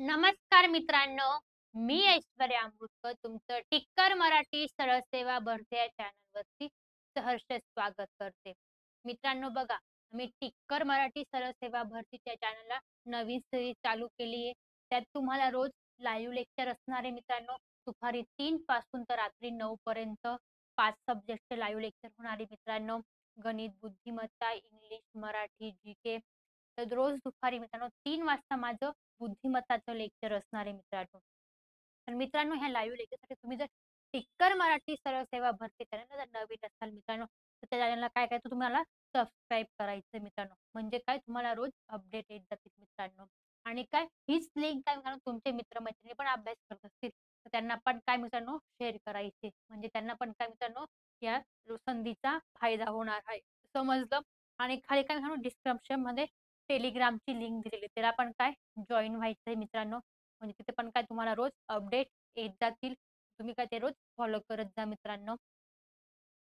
नमस्कार मित्रांनो, मी ऐश्वर्या अमृतकर तुमचं टिक्कर मराठी सरळ सेवा भरती या चॅनलवरती सहर्ष स्वागत करते. मित्रांनो बघा, मी टिक्कर मराठी सरळ सेवा भरतीच्या चॅनलला नवीन सिरीज चालू केली आहे. त्यात तुम्हाला रोज लाईव्ह लेक्चर असणार आहे मित्रांनो. दुपारी 3 पासून तर रात्री 9 पर्यंत 5 सब्जेक्टचे लाईव्ह लेक्चर होणार आहे मित्रांनो. गणित, बुद्धिमत्ता, इंग्लिश, मराठी, जी तर रोज दुपारी मित्रांनो 3 वाजता माझं बुद्धिमत्ताचं लेक्चर असणार आहे मित्रांनो. तर मित्रांनो ह्या लाईव्ह लेक्चरसाठी तुम्ही जर टिक्कर मराठी सरळ सेवा भरती चॅनल जर नवीन असाल मित्रांनो, तर त्या चॅनलला काय करायचं तुम्हाला सबस्क्राईब करायचं मित्रांनो. म्हणजे काय तुम्हाला रोज अपडेट येत जातील मित्रांनो. आणि काय हीच लिंक काय मित्रांनो तुमचे मित्र-मैत्रिणी पण अभ्यास करत असतील, तर त्यांना पण काय मित्रांनो शेअर करायचे. म्हणजे त्यांना पण काय मित्रांनो या संधीचा फायदा होणार आहे. समजलं? आणि खाली काय मित्रांनो डिस्क्रिप्शनमध्ये टेलिग्रामची लिंक दिलेली आहे. त्याला पण काय जॉइन व्हायचंय मित्रांनो. म्हणजे तिथे पण काय तुम्हाला रोज अपडेट येत जातील. तुम्ही काय ते रोज फॉलो करत जा मित्रांनो.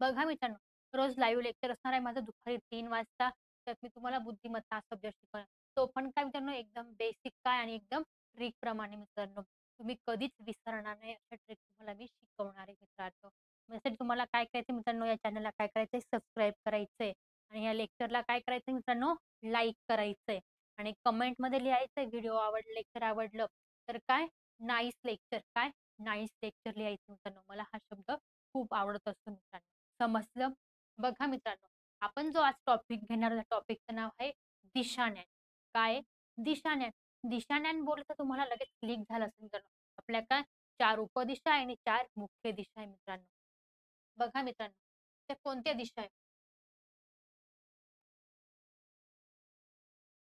बघा मित्रांनो, रोज लाईव्ह लेक्चर असणार आहे माझं दुपारी 3 वाजता. त्यात मी तुम्हाला बुद्धिमत्ता हा सब्जेक्ट शिकवणार. तो पण काय मित्रांनो एकदम बेसिक काय आणि एकदम ट्रिकप्रमाणे मित्रांनो. तुम्ही कधीच विसरणार नाही अशा ट्रिक तुम्हाला मी शिकवणार आहे मित्रांनो. त्यासाठी तुम्हाला काय करायचं मित्रांनो, या चॅनलला काय करायचंय सबस्क्राईब करायचंय आणि या लेक्चरला काय करायचंय मित्रांनो लाईक करायचंय आणि कमेंटमध्ये लिहायचंय व्हिडिओ आवडलं, लेक्चर आवडलं तर काय नाईस लेक्चर, काय नाईस लेक्चर लिहायचं मित्रांनो. मला हा शब्द खूप आवडत असतो मित्रांनो. समजलं? बघा मित्रांनो, आपण जो आज टॉपिक घेणार आहोत, टॉपिकचं नाव आहे दिशाज्ञान. काय? दिशाज्ञान. दिशाज्ञान बोललं तर तुम्हाला लगेच क्लिक झालं असेल मित्रांनो. आपल्या काय 4 उपदिशा आहे आणि 4 मुख्य दिशा आहे मित्रांनो. बघा मित्रांनो, त्या कोणत्या दिशा आहेत?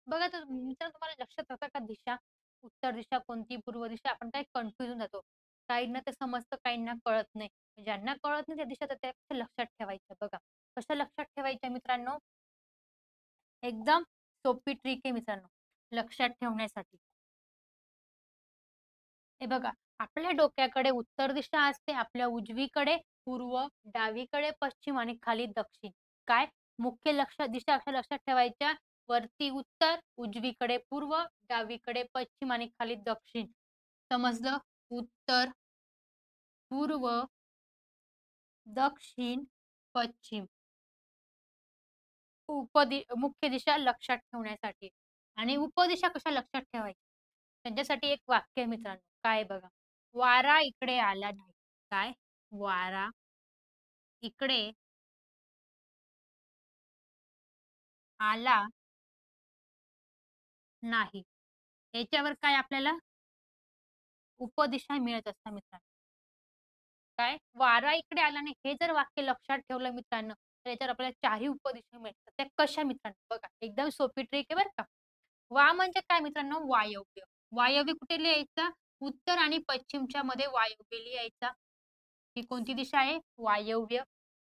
बघा तर मित्रांनो तुम्हाला लक्षात येतं का दिशा? उत्तर दिशा कोणती, पूर्व दिशा आपण काय कन्फ्यूज होऊन जातो. काहींना ते समजतं, काहींना कळत नाही. ज्यांना कळत नाही त्या दिशा तर त्या कशा लक्षात ठेवायच्या बघा. कशा लक्षात ठेवायच्या मित्रांनो? एकदम सोपी ट्रिक आहे मित्रांनो, लक्षात ठेवण्यासाठी. हे बघा, आपल्या डोक्याकडे उत्तर दिशा असते, आपल्या उजवीकडे पूर्व, डावीकडे पश्चिम आणि खाली दक्षिण. काय? मुख्य दिशा अशा लक्षात ठेवायच्या. वरती उत्तर, उजवीकडे पूर्व, डावीकडे पश्चिम आणि खाली दक्षिण. समजलं? उत्तर, पूर्व, दक्षिण, पश्चिम. मुख्य दिशा लक्षात ठेवण्यासाठी. आणि उपदिशा कशा लक्षात ठेवायच्या? त्यांच्यासाठी एक वाक्य आहे मित्रांनो. काय बघा. वारा इकडे आला नाही. काय? वारा इकडे आला नाही. याच्यावर काय आपल्याला उपदिशा मिळत असतात मित्रांनो. काय? वारा इकडे आला नाही. हे जर वाक्य लक्षात ठेवलं मित्रांनो, तर याच्यावर आपल्याला 4ही उपदिशा मिळतात. त्या कशा मित्रांनो? बघा, एकदम सोपी ट्रिक आहे बरं का. वा म्हणजे काय मित्रांनो? वायव्य. वायव्य कुठे लिहायचा? उत्तर आणि पश्चिमच्या मध्ये वायव्य लिहायचा. ही कोणती दिशा आहे? वायव्य.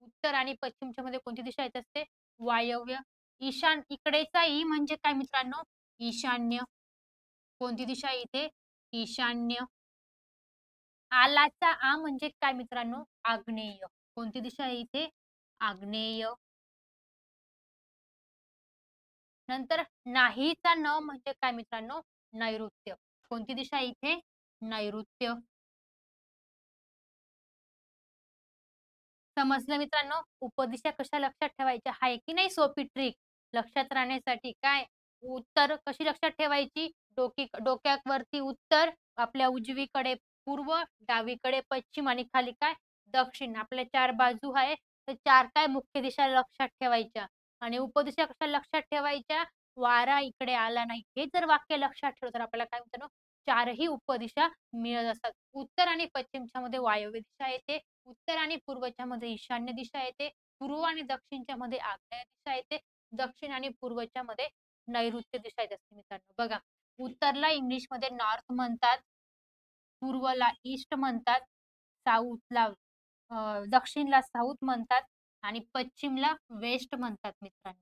उत्तर आणि पश्चिमच्या मध्ये कोणती दिशा येत असते? वायव्य. इकडेचा ई म्हणजे काय मित्रांनो? ईशान्य. कोणती दिशा आहे इथे? ईशान्य. आलाचा आ म्हणजे काय मित्रांनो? आग्नेय. कोणती दिशा आहे इथे? आग्नेय. नंतर नाहीचा न म्हणजे काय मित्रांनो? नैऋत्य. कोणती दिशा आहे इथे? नैऋत्य. समजलं मित्रांनो? उपदिशा कशा लक्षात ठेवायच्या? आहे की नाही सोपी ट्रिक लक्षात राहण्यासाठी? काय उत्तर कशी लक्षात ठेवायची? डोक्यावरती उत्तर, आपल्या उजवीकडे पूर्व, डावीकडे पश्चिम आणि खाली काय दक्षिण. आपल्या 4 बाजू आहे. तर 4 काय मुख्य दिशा लक्षात ठेवायच्या आणि उपदिशा कशा लक्षात ठेवायच्या? वारा इकडे आला नाही. हे जर वाक्य लक्षात ठेवलं तर आपल्याला काय मित्रांनो 4ही उपदिशा मिळत असतात. उत्तर आणि पश्चिमच्या मध्ये वायव्य दिशा येते. उत्तर आणि पूर्वच्या मध्ये ईशान्य दिशा येते. पूर्व आणि दक्षिणच्या मध्ये आग्नेय दिशा येते. दक्षिण आणि पूर्वच्या मध्ये नैऋत्य दिशा येत असते मित्रांनो. बघा, उत्तरला इंग्लिशमध्ये नॉर्थ म्हणतात, पूर्वला ईस्ट म्हणतात, साऊथला दक्षिणला साऊथ म्हणतात आणि पश्चिमला वेस्ट म्हणतात मित्रांनो.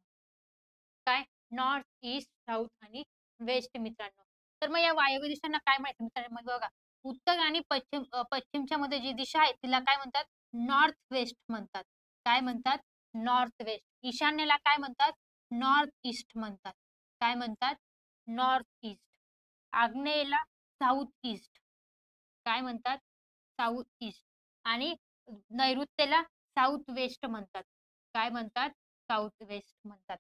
काय? नॉर्थ, ईस्ट, साऊथ आणि वेस्ट मित्रांनो. तर मग या वायव्य दिशांना काय माहिती मित्रांनो? मग बघा, उत्तर आणि पश्चिमच्या मध्ये जी दिशा आहे तिला काय म्हणतात? नॉर्थ वेस्ट म्हणतात. काय म्हणतात? North west. ईशान्येला काय म्हणतात? नॉर्थ ईस्ट म्हणतात. काय म्हणतात? North east. आग्नेयेला साऊथ ईस्ट. काय म्हणतात? South east. आणि नैऋत्येला साऊथ वेस्ट म्हणतात. काय म्हणतात? साऊथ वेस्ट म्हणतात.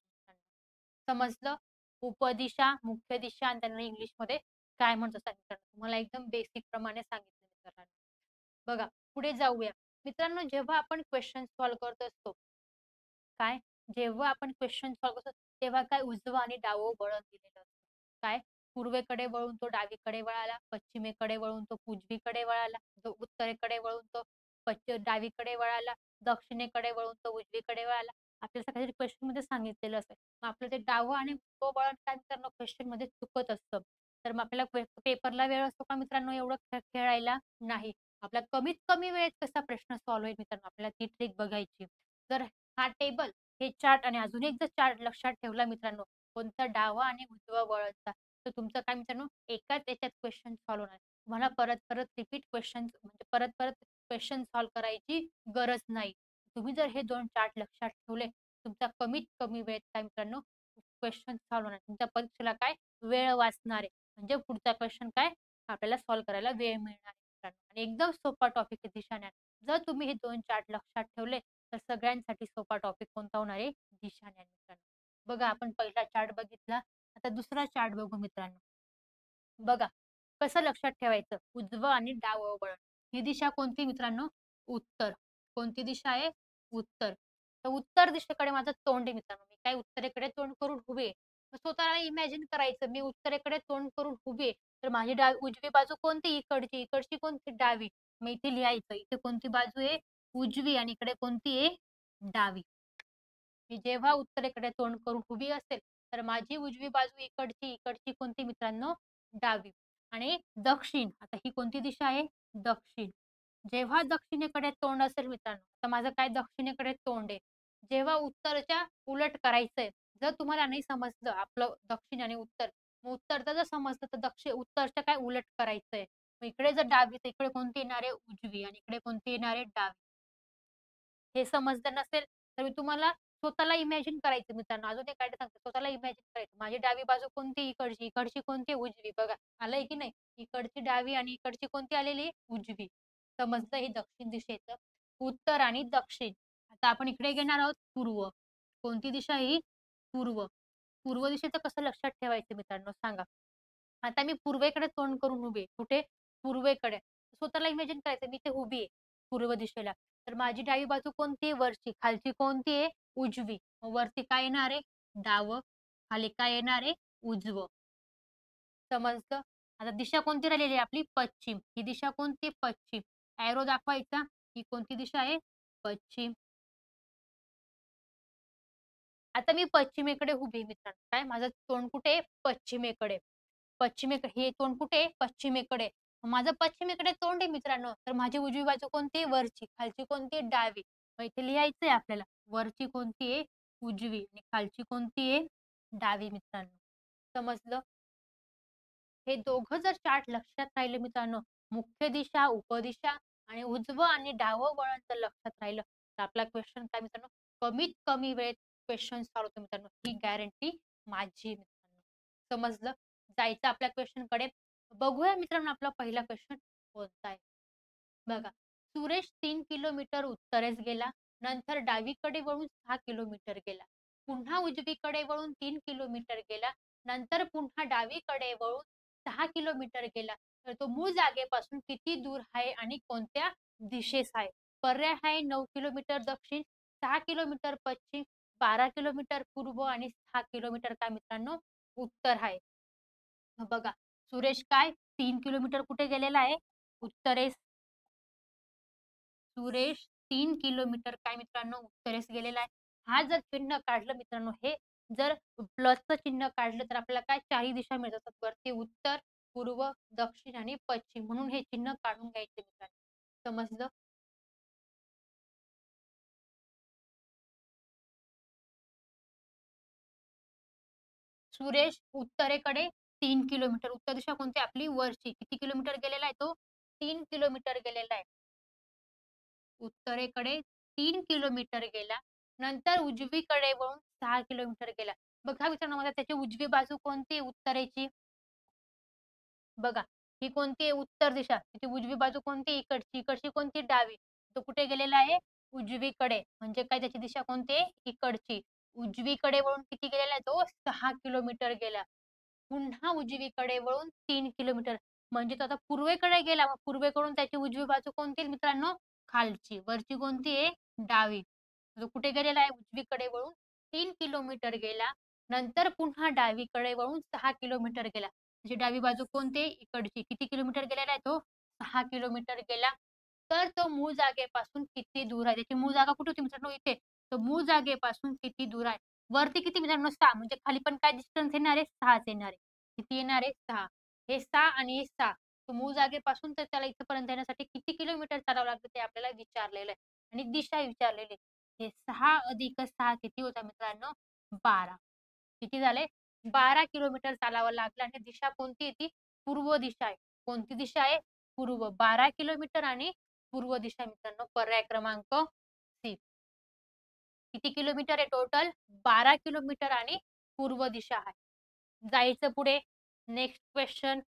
समजलं? उपदिशा, मुख्य दिशा आणि त्यांना इंग्लिशमध्ये काय म्हणतात सांगितलं. तुम्हाला एकदम बेसिक प्रमाणे सांगितलं मित्रांनो. बघा पुढे जाऊया. मित्रांनो, जेव्हा आपण क्वेश्चन सॉल्व्ह करत असतो, काय जेव्हा आपण क्वेश्चन सॉल्व्ह करतो तेव्हा काय उजवं आणि डावं वळण दिलेलं असतं. काय पूर्वेकडे वळून तो डावीकडे वळाला, पश्चिमेकडे वळून तो उजवीकडे वळाला, जो उत्तरेकडे वळून तो डावीकडे वळाला, दक्षिणेकडे वळून तो उजवीकडे वळाला. आपल्याला काहीतरी क्वेश्चन मध्ये सांगितलेलं असतं. मग आपलं ते डावं आणि उजवं वळण काय मित्रांनो क्वेश्चन मध्ये चुकत असतं. तर मग आपल्याला पेपरला वेळ असतो का मित्रांनो एवढं खेळायला? नाही. आपला कमीत कमी वेळेत कसा प्रश्न सॉल्व्ह होईल मित्रांनो आपल्याला ती ट्रिक बघायची. जर हा टेबल, हे चार्ट आणि अजून एक जर चार्ट लक्षात ठेवला मित्रांनो, कोणता डावा आणि उजवा वळणचा, तर तुमचं काय मित्रांनो एकाच याच्यात क्वेश्चन सॉल्व्ह होणार. तुम्हाला परत परत रिपीट क्वेश्चन म्हणजे परत परत क्वेश्चन सॉल्व्ह करायची गरज नाही. तुम्ही जर हे 2 चार्ट लक्षात ठेवले, तुमचा कमीत कमी वेळेत काय मित्रांनो क्वेश्चन सॉल्व्ह होणार. तुमच्या परीक्षेला काय वेळ वाचणार आहे. म्हणजे पुढचा क्वेश्चन काय आपल्याला सॉल्व्ह करायला वेळ मिळणार आहे मित्रांनो. आणि एकदम सोपा टॉपिक आहे दिशाज्ञान. जर तुम्ही हे 2 चार्ट लक्षात ठेवले तर सगळ्यांसाठी सोपा टॉपिक कोणता होणार आहे? दिशाज्ञान मित्रांनो. बघा आपण पहिला चार्ट बघितला, आता दुसरा चार्ट बघू मित्रांनो. बघा कसं लक्षात ठेवायचं उजवं आणि डावं वळण. ही दिशा कोणती मित्रांनो? उत्तर. कोणती दिशा आहे? उत्तर. तर उत्तर दिशेकडे माझं तोंड आहे मित्रांनो. मी काय उत्तरेकडे तोंड करून उभे आहे. स्वतःला इमॅजिन करायचं मी उत्तरेकडे तोंड करून उभे आहे. तर माझी उजवी बाजू कोणती? इकडची. इकडची कोणती? डावी. मग इथे लिहायचं इथे कोणती बाजू आहे? उजवी आणि इकडे कोणती आहे? डावी. मी जेव्हा उत्तरेकडे तोंड करून उभी असेल तर माझी उजवी बाजू इकडची, इकडची कोणती मित्रांनो? डावी. आणि दक्षिण, आता ही कोणती दिशा आहे? दक्षिण. जेव्हा दक्षिणेकडे तोंड असेल मित्रांनो, तर माझं काय दक्षिणेकडे तोंड आहे. जेव्हा उत्तरच्या उलट करायचंय, जर तुम्हाला नाही समजलं आपलं दक्षिण आणि उत्तर, मग उत्तरचं जर समजलं तर उत्तरच्या काय उलट करायचंय. मग इकडे जर डावी तर इकडे कोणती येणार आहे? उजवी आणि इकडे कोणती येणार आहे? डावी. हे समजलं नसेल तर मी तुम्हाला स्वतःला इमॅजिन करायचं मित्रांनो. अजून एक आयडिया सांगते. स्वतःला इमॅजिन करायचं. माझी डावी बाजू कोणती? इकडची. इकडची कोणती? उजवी. बघा आलंय की नाही? इकडची डावी आणि इकडची कोणती आलेली? उजवी. समजलं हे दक्षिण दिशेचं. उत्तर आणि दक्षिण. आता आपण इकडे घेणार आहोत पूर्व. कोणती दिशा ही? पूर्व. पूर्व दिशेचं कसं लक्षात ठेवायचं मित्रांनो सांगा. आता मी पूर्वेकडे तोंड करून उभी आहे. कुठे? पूर्वेकडे. स्वतःला इमॅजिन करायचं मी इथे उभी आहे पूर्व दिशेला. तर माझी डावी बाजू कोणती आहे? वरची. खालची कोणती आहे? उजवी. मग वरती काय येणार आहे? डावं. खाली काय येणार आहे? उजवं. समजलं? आता दिशा कोणती राहिलेली आहे आपली? पश्चिम. ही दिशा कोणती? पश्चिम. एरो दाखवायचा. ही कोणती दिशा आहे? पश्चिम. आता मी पश्चिमेकडे उभी आहे मित्रांनो. काय माझं तोंड कुठे आहे? पश्चिमेकडे. हे तोंड कुठे आहे? पश्चिमेकडे. माझं पश्चिमेकडे तोंड आहे मित्रांनो. तर माझी उजवी बाजू कोणती आहे? वरची. खालची कोणती आहे? डावी. मग इथे लिहायचंय आपल्याला. वरची कोणती आहे? उजवी आणि खालची कोणती आहे? डावी मित्रांनो. समजलं? हे दोघं जर चार्ट लक्षात राहिले मित्रांनो, मुख्य दिशा, उपदिशा आणि उजवं आणि डावं वळण जर लक्षात राहिलं, तर आपला क्वेश्चन काय मित्रांनो, कमीत कमी वेळेत क्वेश्चन सॉल्व्ह होतो मित्रांनो. ही गॅरंटी माझी मित्रांनो. समजलं? जायचं आपल्या क्वेश्चन कडे. बघूया मित्रांनो आपला पहिला क्वेश्चन कोणता आहे. बघा, सुरेश 3 किलोमीटर उत्तरेस गेला, नंतर डावीकडे वळून 6 किलोमीटर गेला. पुन्हा उजवीकडे वळून 3 किलोमीटर गेला, नंतर पुन्हा डावीकडे वळून 6 किलोमीटर गेला. तर तो मूळ जागेपासून किती दूर आहे आणि कोणत्या दिशेस आहे? पर्याय आहे 9 किलोमीटर दक्षिण, 6 किलोमीटर पश्चिम, 12 किलोमीटर पूर्व आणि 6 किलोमीटर काय मित्रांनो उत्तर आहे. मग बघा, सुरेश काय 3 किलोमीटर कुठे गेलेला आहे? उत्तरेस. सुरेश 3 किलोमीटर काय मित्रांनो उत्तरेस गेलेला आहे. हा जर चिन्ह काढलं मित्रांनो, हे जर प्लसचं चिन्ह काढलं तर आपल्याला काय चारही दिशा मिळतात. वरती उत्तर, पूर्व, दक्षिण आणि पश्चिम म्हणून हे चिन्ह काढून घ्यायचे मित्रांनो. समजलं? सुरेश उत्तरेकडे 3 किलोमीटर, उत्तर दिशा कोणती आपली वरची. किती किलोमीटर गेलेला आहे तो? 3 किलोमीटर गेलेला आहे. उत्तरेकडे 3 किलोमीटर गेला. नंतर उजवीकडे वळून 6 किलोमीटर गेला. बघा मित्रांनो, मला त्याची उजवी बाजू कोणती उत्तरेची? बघा ही कोणती आहे? उत्तर दिशा. त्याची उजवी बाजू कोणती? इकडची. इकडची कोणती? डावी. तो कुठे गेलेला आहे? उजवीकडे. म्हणजे काय त्याची दिशा कोणती आहे? इकडची. उजवीकडे वळून किती गेलेला आहे तो? 6 किलोमीटर गेला. पुन्हा उजवीकडे वळून 3 किलोमीटर. म्हणजे तो आता पूर्वेकडे गेला. मग पूर्वेकडून त्याची उजवी बाजू कोणती आहे मित्रांनो? खालची. वरची कोणती आहे? डावी. तो कुठे गेलेला आहे? उजवीकडे वळून 3 किलोमीटर गेला. नंतर पुन्हा डावीकडे वळून 6 किलोमीटर गेला. त्याची डावी बाजू कोणती आहे? इकडची. किती किलोमीटर गेलेला आहे तो? 6 किलोमीटर गेला. तर तो मूळ जागेपासून किती दूर आहे? त्याची मूळ जागा कुठे होती मित्रांनो? इथे. तर मूळ जागेपासून किती दूर आहे? वरती किती मित्रांनो? 6 म्हणजे खाली पण काय डिस्टन्स येणार आहे? 6च येणार आहे. किती येणार आहे? 6. हे 6 आणि हे 6. तर मूळ जागेपासून तर त्याला इथपर्यंत येण्यासाठी किती किलोमीटर चालावं लागतं ते आपल्याला विचारलेलं आहे. आणि दिशा विचारलेली आहे. हे 6 अधिक 6 किती होता मित्रांनो? 12. किती झाले? 12 किलोमीटर चालावं लागलं आणि दिशा कोणती आहे ती? पूर्व दिशा आहे. कोणती दिशा आहे? पूर्व. 12 किलोमीटर आणि पूर्व दिशा मित्रांनो. पर्याय क्रमांक सी. किती किलोमीटर आहे टोटल? 12 किलोमीटर आणि पूर्व दिशा आहे. जायचं पुढे. Next question.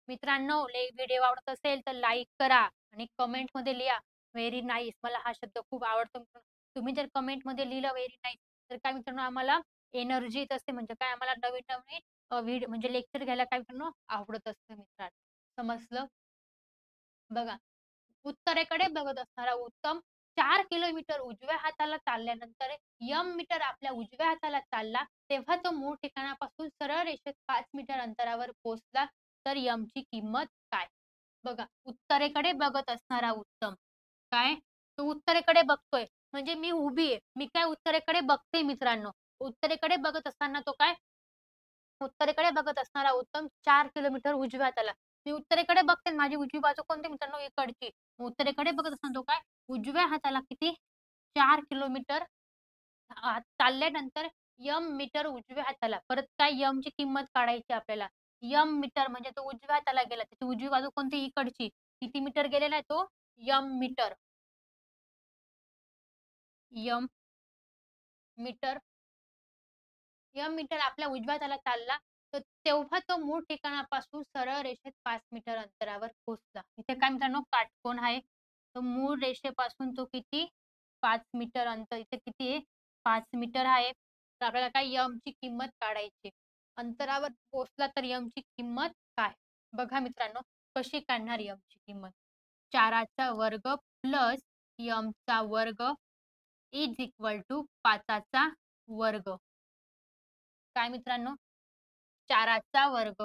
मित्रांनो, व्हिडिओ आवडत असेल तर लाईक करा आणि कमेंटमध्ये लिहा व्हेरी नाईस. मला हा शब्द खूप आवडतो. तुम्ही जर कमेंटमध्ये लिहिलं व्हेरी नाईस तर काय मित्रांनो आम्हाला एनर्जी येत असते. म्हणजे काय आम्हाला नवीन-नवीन व्हिडिओ म्हणजे लेक्चर घ्यायला काय मित्रांनो आवडत असतं मित्रांनो. समजलं? बघा. उत्तरेकडे बघत असणारा उत्तम 4 किलोमीटर उजव्या हाताला चालल्यानंतर मीटर आपल्या उजव्या हाताला चालला, तेव्हा तो मूळ ठिकाणापासून सरळ रेषेत 5 मीटर अंतरावर पोहोचला, तर ची किंमत काय? बघा, उत्तरेकडे बघत असणारा उत्तम. काय? तो उत्तरेकडे बघतोय. म्हणजे मी उभी आहे. मी काय उत्तरेकडे बघते मित्रांनो. उत्तरेकडे बघत असताना तो काय उत्तरेकडे बघत असणारा उत्तम 4 किलोमीटर उजव्या हाताला. मी उत्तरेकडे बघते आणि माझी उजवी बाजू कोणती मित्रांनो? इकडची. उत्तरेकडे बघत असताना तो काय उजव्या हाताला किती 4 किलोमीटर चालल्यानंतर मीटर उजव्या हाताला. परत काय ची किंमत काढायची आपल्याला. मीटर म्हणजे तो उजव्या हाताला गेला. त्याची उजवी बाजू कोणती? इकडची. किती मीटर गेलेला आहे तो? मीटर. एम मीटर मीटर आपल्या उजव्या हाताला चालला, तर तेव्हा तो मूळ ठिकाणापासून सरळ रेषेत 5 मीटर अंतरावर पोहोचला. इथे काय मित्रांनो काटकोन आहे. तर मूळ रेषेपासून तो किती 5 मीटर अंतर इथे किती आहे? 5 मीटर आहे. तर आपल्याला काय ची किंमत काढायची. अंतरावर पोहोचला तर ची किंमत काय? बघा मित्रांनो कशी काढणार ची किंमत. 4चा वर्ग प्लस चा वर्ग इज इक्वल टू 5चा वर्ग. काय मित्रांनो? 4चा वर्ग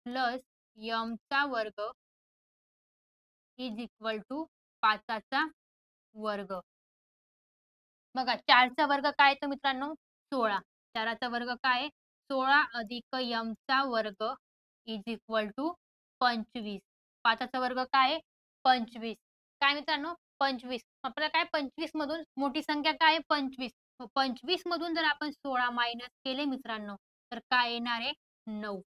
प्लस चा वर्ग इज इक्वल टू 5चा वर्ग. बघा 4चा वर्ग काय येतो मित्रांनो? 16. 4चा वर्ग काय आहे? 16 अधिक चा वर्ग इज इक्वल टू 25. 5चा वर्ग काय आहे? 25. काय मित्रांनो? 25. आपल्याला काय 25 मधून मोठी संख्या काय आहे? 25. मग 25 मधून जर आपण 16 मायनस केले मित्रांनो, तर काय येणार आहे? 9.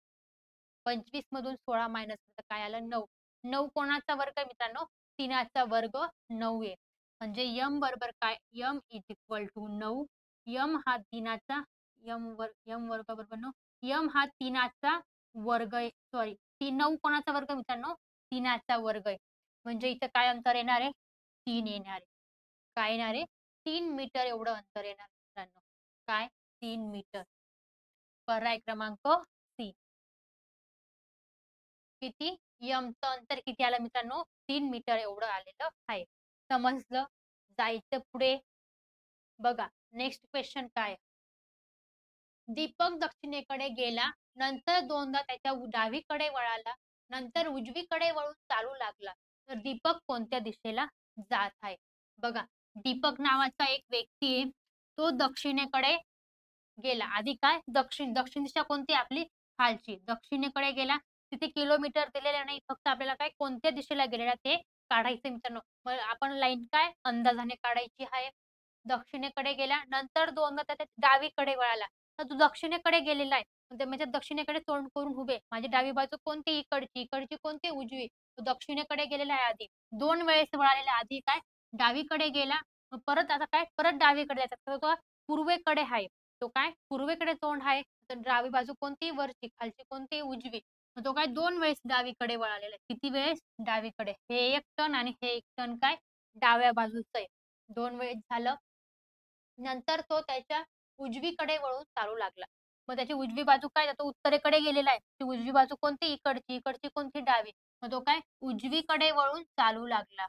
25 मधून 16 मायनस तर काय आलं? 9. 9 कोणाचा वर्ग आहे मित्रांनो? 3चा वर्ग 9 आहे. म्हणजे बरोबर काय? Is equal to 9. हा 3चा वर्ग बरोबर 9. हा 3चा वर्ग आहे. सॉरी 9 कोणाचा वर्ग मित्रांनो? 3चा वर्ग आहे. म्हणजे इथं काय अंतर येणार आहे? 3 येणार आहे. काय येणार आहे? 3 मीटर एवढं अंतर येणार मित्रांनो. काय? 3 मीटर. पर्याय क्रमांक सी. किती? चं अंतर किती आलं मित्रांनो? 3 मीटर एवढं आलेलं आहे. समजलं? जायचं पुढे. बघा नेक्स्ट क्वेश्चन काय? दीपक दक्षिणेकडे गेला, नंतर दोनदा त्याच्या डावीकडे वळाला, नंतर उजवीकडे वळून चालू लागला. तर दीपक कोणत्या दिशेला जात आहे? बघा, दीपक नावाचा एक व्यक्ती आहे. तो दक्षिणेकडे गेला. आधी काय दक्षिण दिशा कोणती आपली खालची. दक्षिणेकडे गेला. तिथे किलोमीटर दिलेले नाही. फक्त आपल्याला काय कोणत्या दिशेला गेलेला ते काढायचं मित्रांनो. मग आपण लाईन काय अंदाजाने काढायची आहे. दक्षिणेकडे गेला. नंतर दोनदा त्याच्या डावीकडे वळाला. तर तो दक्षिणेकडे गेलेला आहे. म्हणजे दक्षिणेकडे तोंड करून उभे. माझी डावी बाजू कोणती? इकडची. इकडची कोणती? उजवी. तो दक्षिणेकडे गेलेला आहे आधी. 2 वेळेस वळालेला. आधी काय डावीकडे गेला. मग परत आता काय परत डावीकडे जायचा. तर तो पूर्वेकडे आहे. तो काय पूर्वेकडे तोंड आहे. तर डावी बाजू कोणती? वरची. खालची कोणती? उजवी. मग तो काय 2 वेळेस डावीकडे वळालेला आहे. किती वेळेस? डावीकडे. हे 1 टर्न आणि हे 1 टर्न काय डाव्या बाजूचं आहे. 2 वेळेस झालं. नंतर तो त्याच्या उजवीकडे वळून चालू लागला. मग त्याची उजवी बाजू काय? तो उत्तरेकडे गेलेला आहे. ती उजवी बाजू कोणती? इकडची. इकडची कोणती? डावी. मग तो काय उजवीकडे वळून चालू लागला.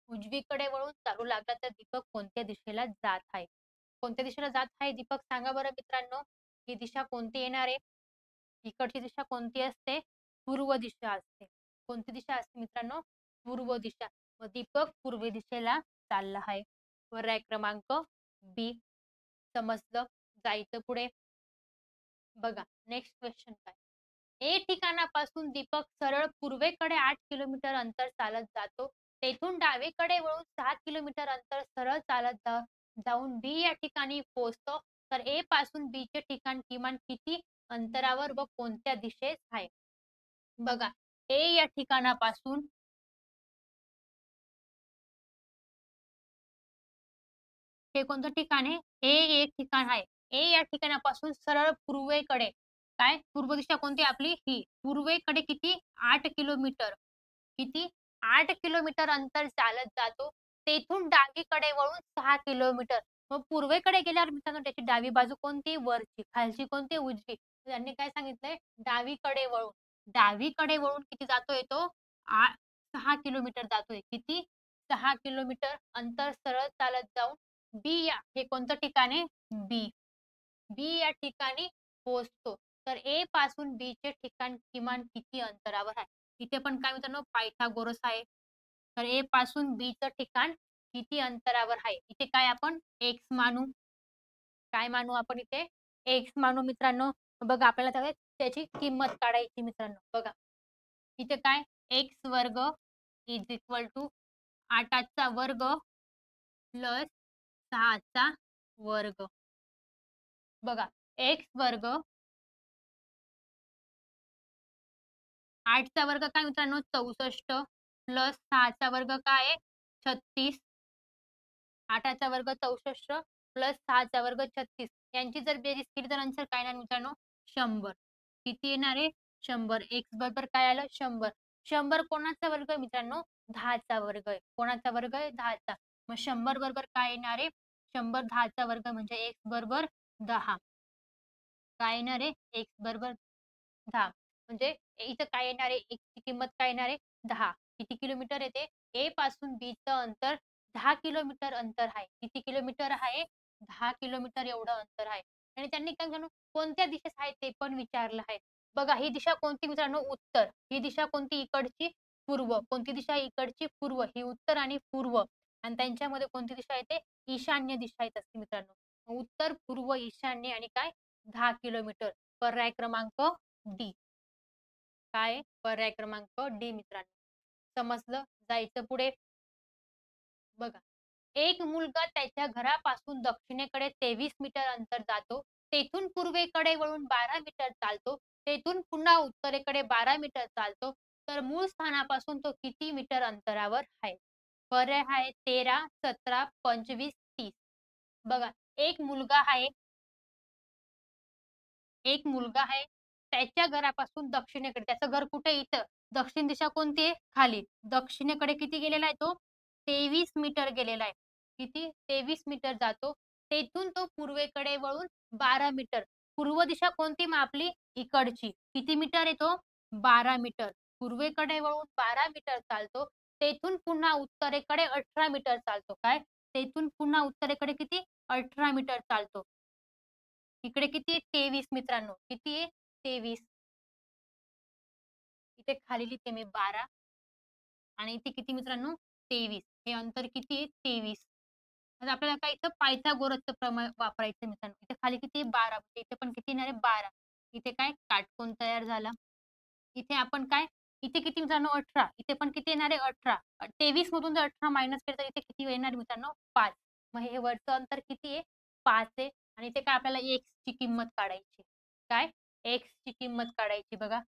उजवीकडे वळून चालू लागला तर दीपक कोणत्या दिशेला जात आहे? कोणत्या दिशेला जात आहे दीपक सांगा बरं मित्रांनो? ही दिशा कोणती येणार आहे? इकडची दिशा कोणती असते? पूर्व दिशा असते. कोणती दिशा असते मित्रांनो? पूर्व दिशा. मग दीपक पूर्व दिशेला चालला आहे. पर्याय क्रमांक बी. समजलं? जायचं पुढे. बघा नेक्स्ट क्वेश्चन काय? ए ठिकाणापासून दीपक सरळ पूर्वेकडे 8 किलोमीटर अंतर चालत जातो. तेथून डावीकडे वळून 6 किलोमीटर अंतर सरळ चालत जाऊन बी या ठिकाणी पोहोचतो. तर ए पासून बी चे ठिकाण किमान किती अंतरावर व कोणत्या दिशेस आहे? बघा ए या ठिकाणापासून हे कोणतं ठिकाण आहे? ए एक ठिकाण आहे. ए या ठिकाणापासून सरळ पूर्वेकडे काय पूर्व दिशा कोणती आपली? ही. पूर्वेकडे किती? 8 किलोमीटर. किती? 8 किलोमीटर अंतर चालत जातो. तेथून डावीकडे वळून 6 किलोमीटर. मग पूर्वेकडे गेल्यावर मित्रांनो त्याची डावी बाजू कोणती? वरची. खालची कोणती? उजवी. त्यांनी काय सांगितलंय? डावीकडे वळून. डावीकडे वळून किती जातोय तो? 6 किलोमीटर जातोय. किती? 6 किलोमीटर अंतर सरळ चालत जाऊन बी या हे कोणतं ठिकाण आहे? बी. बी या ठिकाणी पोहोचतो. तर ए पासून बी चे ठिकाण किमान किती अंतरावर आहे? इथे पण काय मित्रांनो पायथागोरस आहे. तर ए पासून बी चं ठिकाण किती अंतरावर आहे? इथे काय आपण एक्स मानू. काय मानू आपण इथे? एक्स मानू मित्रांनो. बघा आपल्याला त्याची किंमत काढायची मित्रांनो. बघा इथे काय एक्स वर्ग इज इक्वल टू 8चा वर्ग प्लस 6चा वर्ग. बघा एक्स वर्ग 8चा वर्ग काय मित्रांनो 64 प्लस 6चा वर्ग काय आहे 36. 8चा वर्ग 64 प्लस 6चा वर्ग 36 यांची जर बेरीज केली तर आन्सर काय येणार मित्रांनो 100. किती येणार आहे 100. एक्स बरोबर काय आलं 100. 100 कोणाचा वर्ग मित्रांनो 10चा वर्ग आहे. कोणाचा वर्ग आहे 10चा. मग 100 बरोबर काय येणार आहे 100 10चा वर्ग म्हणजे एक्स बरोबर 10. काय येणार आहे एक्स बरोबर 10 म्हणजे इथं काय येणार आहे ची किंमत काय येणार आहे 10. किती किलोमीटर येते ए पासून बी चं अंतर 10 किलोमीटर अंतर आहे. किती किलोमीटर आहे 10 किलोमीटर एवढं अंतर आहे. आणि त्यांनी काय मित्रांनो कोणत्या दिशेस आहे ते पण विचारलं आहे. बघा ही दिशा कोणती मित्रांनो उत्तर. ही दिशा कोणती इकडची पूर्व. कोणती दिशा इकडची पूर्व. ही उत्तर आणि पूर्व आणि त्यांच्यामध्ये कोणती दिशा येते ईशान्य दिशा येत असते मित्रांनो. उत्तर पूर्व ईशान्य आणि काय 10 किलोमीटर. पर्याय क्रमांक डी. काय पर्याय क्रमांक डी मित्रांनो. समजलं? जायचं पुढे. बघा एक मुलगा त्याच्या घरापासून दक्षिणेकडे 23 मीटर अंतर जातो. तेथून पूर्वेकडे वळून 12 मीटर चालतो. तेथून पुन्हा उत्तरेकडे 12 मीटर चालतो. तर मूळ स्थानापासून तो किती मीटर अंतरावर आहे? पर्याय आहे 13, 17, 25, 30. बघा एक मुलगा आहे एक मुलगा आहे. त्याच्या घरापासून दक्षिणेकडे त्याचं घर कुठे इथं. दक्षिण दिशा कोणती आहे? खाली. दक्षिणेकडे किती गेलेला आहे तो? 23 मीटर गेलेला आहे. किती? 23 मीटर जातो. तेथून तो पूर्वेकडे वळून 12 मीटर. पूर्व दिशा कोणती मग आपली? इकडची. किती मीटर आहे तो? 12 मीटर. पूर्वेकडे वळून 12 मीटर चालतो. तेथून पुन्हा उत्तरेकडे 18 मीटर चालतो. काय? तेथून पुन्हा उत्तरेकडे किती? 18 मीटर चालतो. इकडे किती आहे 23 मित्रांनो. किती आहे 23. इथे खाली लिहिते मी 12 आणि इथे किती मित्रांनो 23. हे अंतर किती आहे 23. तर आपल्याला काय इथं पायथागोरसचं प्रमेय वापरायचं मित्रांनो. इथे खाली किती आहे 12 म्हणजे इथे पण किती येणार आहे 12. इथे काय काटकोन तयार झाला. इथे आपण काय इथे किती मित्रांनो 18. इथे पण किती येणार आहे 18. 23 मधून जर 18 मायनस केलं तर इथे किती येणार मित्रांनो 5. मग हे वरचं अंतर किती आहे 5 आहे आणि इथे काय आपल्याला x ची किंमत काढायची. काय x ची किंमत काढायची बघा.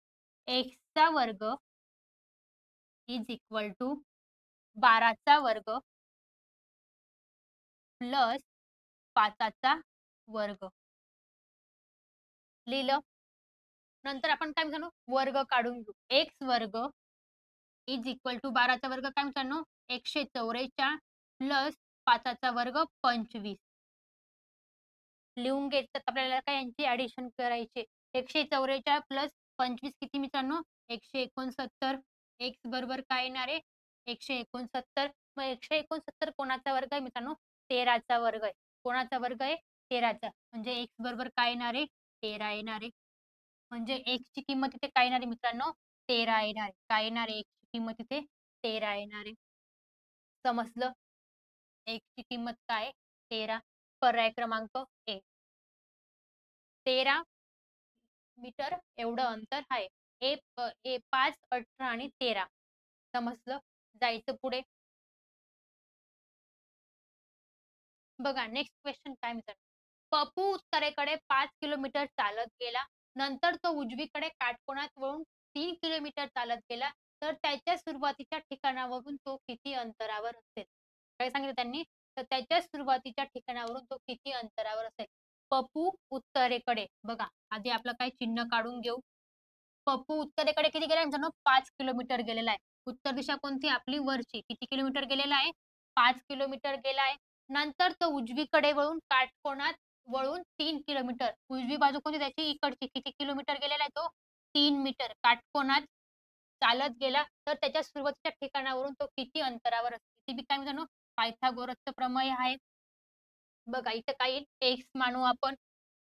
x चा वर्ग इज इक्वल टू 12चा वर्ग प्लस 5चा वर्ग. लिहिलं. नंतर आपण काय मित्रांनो वर्ग काढून घेऊ. एक्स वर्ग इज इक्वल टू 12चा वर्ग काय मित्रांनो 144 प्लस 5चा वर्ग 25. लिहून घेतलं आपल्याला काय यांची ऍडिशन करायची. 144 प्लस 25 किती मित्रांनो 169. एक्स बरोबर काय येणार आहे 169. मग 169 कोणाचा वर्ग आहे मित्रांनो 13चा वर्ग आहे. कोणाचा वर्ग आहे 13चा. म्हणजे एक्स बरोबर काय येणार आहे 13 येणार आहे. म्हणजे एक्स ची किंमत इथे काय येणार आहे मित्रांनो 13 येणार आहे. काय येणार आहे एक्स ची किंमत इथे 13 येणार आहे. समजलं. एक्स ची किंमत काय 13. पर्याय क्रमांक ए. 13 मीटर एवढं अंतर आहे. ए 5, 18 आणि 13. समजलं. जायचं पुढे. बघा नेक्स्ट क्वेश्चन काय म्हणतात. पप्पू उत्तरेकडे 5 किलोमीटर चालत गेला. नंतर तो उजवीकडे काटकोनात वळून 3 किलोमीटर चालत गेला. तर त्याच्या सुरुवातीच्या ठिकाणावरून तो किती अंतरावर असेल? काय सांगितलं त्यांनी? तर त्याच्या सुरुवातीच्या ठिकाणावरून तो किती अंतरावर असेल? पप्पू उत्तरेकडे. बघा आधी आपलं काय चिन्ह काढून घेऊ. पप्पू उत्तरेकडे किती गेला मित्रांनो 5 किलोमीटर गेलेला आहे. उत्तर दिशा कोणती आपली वरची. किती किलोमीटर गेलेला आहे 5 किलोमीटर गेला आहे. नंतर तो उजवीकडे वळून काटकोनात वळून 3 किलोमीटर. उजवी बाजू कोणती त्याची इकडची. किती किलोमीटर गेलेला आहे तो 3 मीटर. काटकोनात चालत गेला तर त्याच्या सुरुवातीच्या ठिकाणावरून तो किती अंतरावर असेल. किती बी काय मित्रांनो पायथागोरसचं प्रमेय आहे. बघा इथं काय येईल एक्स मानू आपण.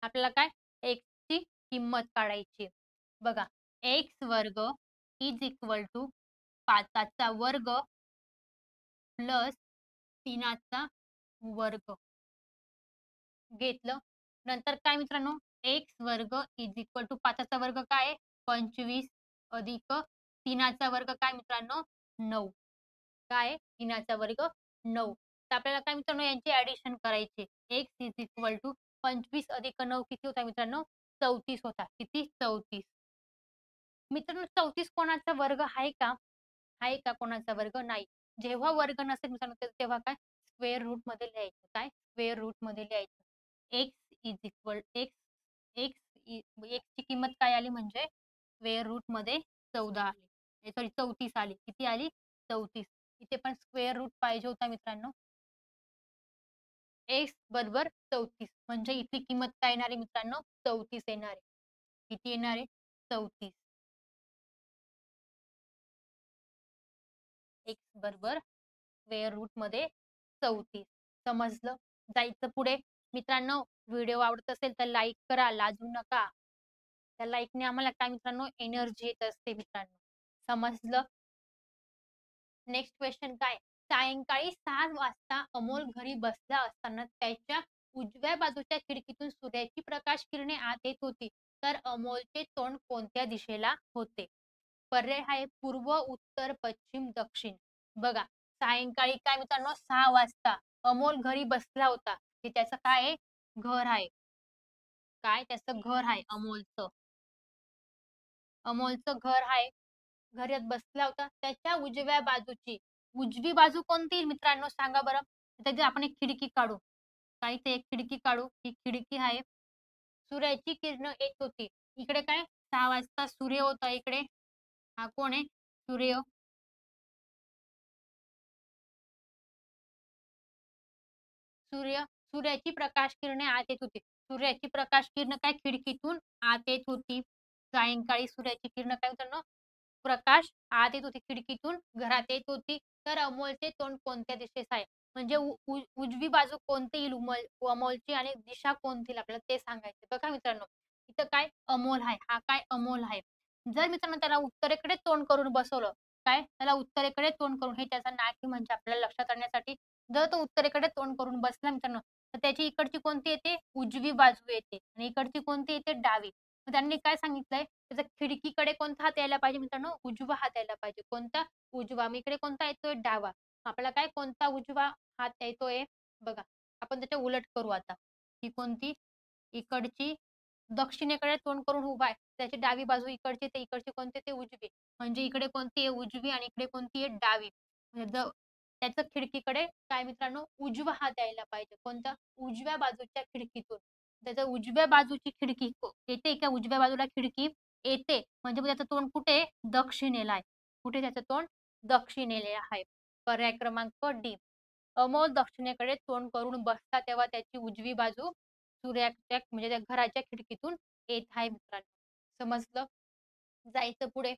आपल्याला काय एक्स ची किंमत काढायची. बघा एक्स वर्ग इज इक्वल टू 5चा वर्ग प्लस 3चा वर्ग घेतलं. नंतर काय मित्रांनो एक्स वर्ग इज इक्वल टू 5चा वर्ग काय आहे 25 अधिक 3चा वर्ग काय मित्रांनो 9. काय 3चा वर्ग 9. तर आपल्याला काय मित्रांनो यांची ऍडिशन करायची. एक्स इज इक्वल टू 25 अधिक 9 किती होता मित्रांनो 34 होता. किती 34. मित्रांनो 34 कोणाचा वर्ग आहे का? आहे का कोणाचा वर्ग? नाही. जेव्हा वर्ग नसेल मित्रांनो तेव्हा काय स्क्वेअर रूट मध्ये लिहायचं. काय स्क्वेअर रूट मध्ये लिहायचं. X is equal x x x ची किंमत काय आली म्हणजे स्क्वेअर रूट मध्ये 14 आली. सॉरी 34 आली. किती आली 34. इथे पण स्क्वेअर रूट पाहिजे होता मित्रांनो. एक्स बरोबर 34 म्हणजे इथली किंमत काय येणार आहे मित्रांनो 34 येणार आहे. किती येणार आहे 34. एक्स बरोबर स्क्वेअर रूट मध्ये 34. समजलं. जायचं पुढे. मित्रांनो व्हिडिओ आवडत असेल तर लाईक करा लाजू नका. त्या लाईकने आम्हाला काय मित्रांनो एनर्जी येत असते मित्रांनो. समजलं. नेक्स्ट क्वेश्चन काय सायंकाळी 6 वाजता अमोल घरी बसला असताना त्याच्या उजव्या बाजूच्या खिडकीतून सूर्याची प्रकाश किरणे आत येत होती. तर अमोलचे तोंड कोणत्या दिशेला होते? पर्याय आहे पूर्व उत्तर पश्चिम दक्षिण. बघा सायंकाळी काय मित्रांनो 6 वाजता अमोल घरी बसला होता. हे त्याचं काय आहे घर आहे. काय त्याचं घर आहे अमोलचं. अमोलचं घर आहे. घरात बसला होता. त्याच्या उजव्या बाजूची उजवी बाजू कोणती मित्रांनो सांगा बरं. त्याची आपण एक खिडकी काढू. काय ते एक खिडकी काढू. ही खिडकी आहे. सूर्याची किरण येत होती. इकडे काय 6 वाजता सूर्य होता इकडे. हा कोण आहे सूर्य. सूर्याची प्रकाश किरणे आत येत होती. सूर्याची प्रकाश किरण काय खिडकीतून आत येत होती. सायंकाळी सूर्याची किरण काय मित्रांनो प्रकाश आत येत होती खिडकीतून घरात येत होती. तर अमोलचे तोंड कोणत्या दिशेस आहे म्हणजे उजवी बाजू कोणती येईल अमोलची आणि दिशा कोणती येईल आपल्याला ते सांगायचे. बघा मित्रांनो इथं काय अमोल आहे. हा काय अमोल आहे. जर मित्रांनो त्याला उत्तरेकडे तोंड करून बसवलं काय त्याला उत्तरेकडे तोंड करून हे त्याचा नाक म्हणजे आपल्याला लक्षात आणण्यासाठी जर तो उत्तरेकडे तोंड करून बसला मित्रांनो तर त्याची इकडची कोणती येते उजवी बाजू येते आणि इकडची कोणती येते डावी. मग त्यांनी काय सांगितलंय त्याचा खिडकीकडे कोणता हात यायला पाहिजे मित्रांनो उजवा हात यायला पाहिजे. कोणता उजवा. मग इकडे कोणता येतोय डावा. आपल्याला काय कोणता उजवा हात येतोय बघा. आपण त्याच्या उलट करू आता. ही कोणती इकडची दक्षिणेकडे तोंड करून उभा आहे. त्याची डावी बाजू इकडची ते इकडची कोणती ते उजवी. म्हणजे इकडे कोणती आहे उजवी आणि इकडे कोणती आहे डावी. म्हणजे त्याचं खिडकीकडे काय मित्रांनो उजवा हात यायला पाहिजे. कोणता उजव्या बाजूच्या खिडकीतून. त्याच्या उजव्या बाजूची खिडकी येते का उजव्या बाजूला खिडकी येते म्हणजे मग त्याचं तोंड कुठे आहे? दक्षिणेला आहे. कुठे त्याचं तोंड? दक्षिणेला आहे. पर्याय क्रमांक डी. अमोल दक्षिणेकडे तोंड करून बसला तेव्हा त्याची उजवी बाजू सूर्याच्या म्हणजे त्या घराच्या खिडकीतून येत आहे मित्रांनो. समजलं? जायचं पुढे.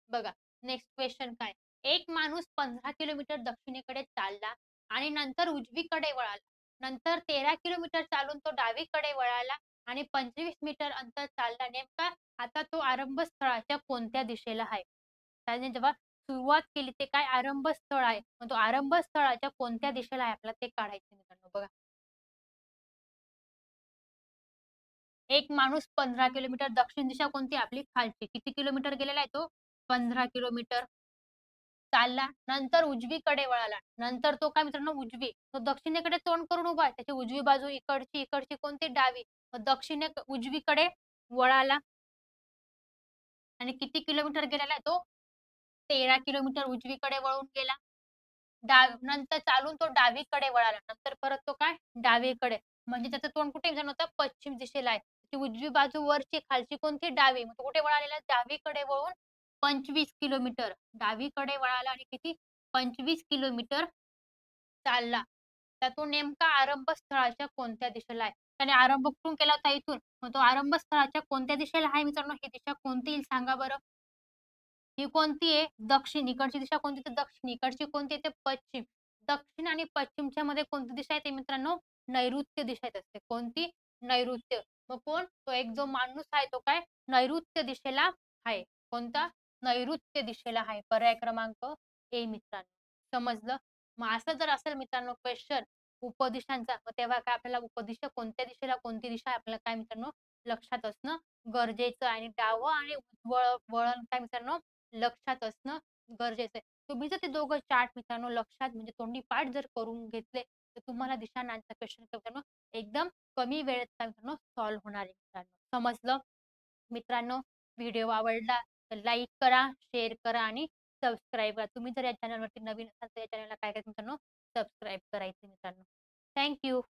बघा नेक्स्ट क्वेश्चन काय? एक माणूस 15 किलोमीटर दक्षिणेकडे चालला आणि नंतर उजवीकडे वळाला. नंतर 13 किलोमीटर चालून तो डावीकडे वळाला आणि 25 मीटर अंतर चालला. नेमका आता तो आरंभस्थळाच्या कोणत्या दिशेला आहे? त्याने जेव्हा सुरुवात केली ते काय आरंभस्थळ आहे. मग तो आरंभस्थळाच्या कोणत्या दिशेला आहे आपल्याला ते काढायचं मित्रांनो बघा. एक माणूस 15 किलोमीटर दक्षिण दिशा कोणती आपली खालची. किती किलोमीटर गेलेला आहे तो? 15 किलोमीटर. चालला, नंतर उजवीकडे वळाला. नंतर तो काय मित्रांनो उजवी. तो दक्षिणेकडे तोंड करून उभा आहे. त्याची उजवी बाजू इकडची, इकडची कोणती डावी. मग उजवीकडे वळाला आणि किती किलोमीटर गेलेला आहे तो? 13 किलोमीटर उजवीकडे वळून गेला. नंतर चालून तो डावीकडे वळाला. नंतर परत तो काय डावीकडे. म्हणजे त्याचं तोंड कुठे जाणं होतं? पश्चिम दिशेला आहे. त्याची उजवी बाजू वरची, खालची कोणती? डावी. मग तो कुठे वळालेला आहे? डावीकडे वळून 25 किलोमीटर. डावीकडे वळाला आणि किती? 25 किलोमीटर चालला. तर तो नेमका आरंभस्थळाच्या कोणत्या दिशेला आहे? त्याने आरंभ कुठून केला होता? इथून. मग तो आरंभस्थळाच्या कोणत्या दिशेला आहे मित्रांनो? ही दिशा कोणती येईल सांगा बरं? ही कोणती आहे? दक्षिण. इकडची दिशा कोणती? तर दक्षिण. इकडची कोणती आहे? ते पश्चिम. दक्षिण आणि पश्चिमच्या मध्ये कोणती दिशा येते मित्रांनो? नैऋत्य दिशा येत असते. कोणती? नैऋत्य. मग कोण? तो एक जो माणूस आहे तो काय? नैऋत्य दिशेला आहे. कोणता? नैऋत्य दिशेला आहे. पर्याय क्रमांक ए मित्रांनो. समजलं? मग असं जर असेल मित्रांनो क्वेश्चन उपदिशांचा, मग तेव्हा काय आपल्याला उपदिशा कोणत्या दिशेला कोणती दिशा आहे आपल्याला काय मित्रांनो लक्षात असणं गरजेचं आहे. आणि डावं आणि वळण काय मित्रांनो लक्षात असणं गरजेचं आहे. तुम्ही जर ते दोघं चार्ट मित्रांनो लक्षात म्हणजे तोंडी पाठ जर करून घेतले, तर तुम्हाला दिशांचा क्वेश्चन मित्रांनो एकदम कमी वेळेत काय मित्रांनो सॉल्व्ह होणार आहे मित्रांनो. समजलं? मित्रांनो व्हिडिओ आवडला तर लाईक करा, शेअर करा आणि सबस्क्राईब करा. तुम्ही जर या चॅनलवरती नवीन असाल तर या चॅनलला काय करायचं मित्रांनो सबस्क्राईब करायचं मित्रांनो. Thank you.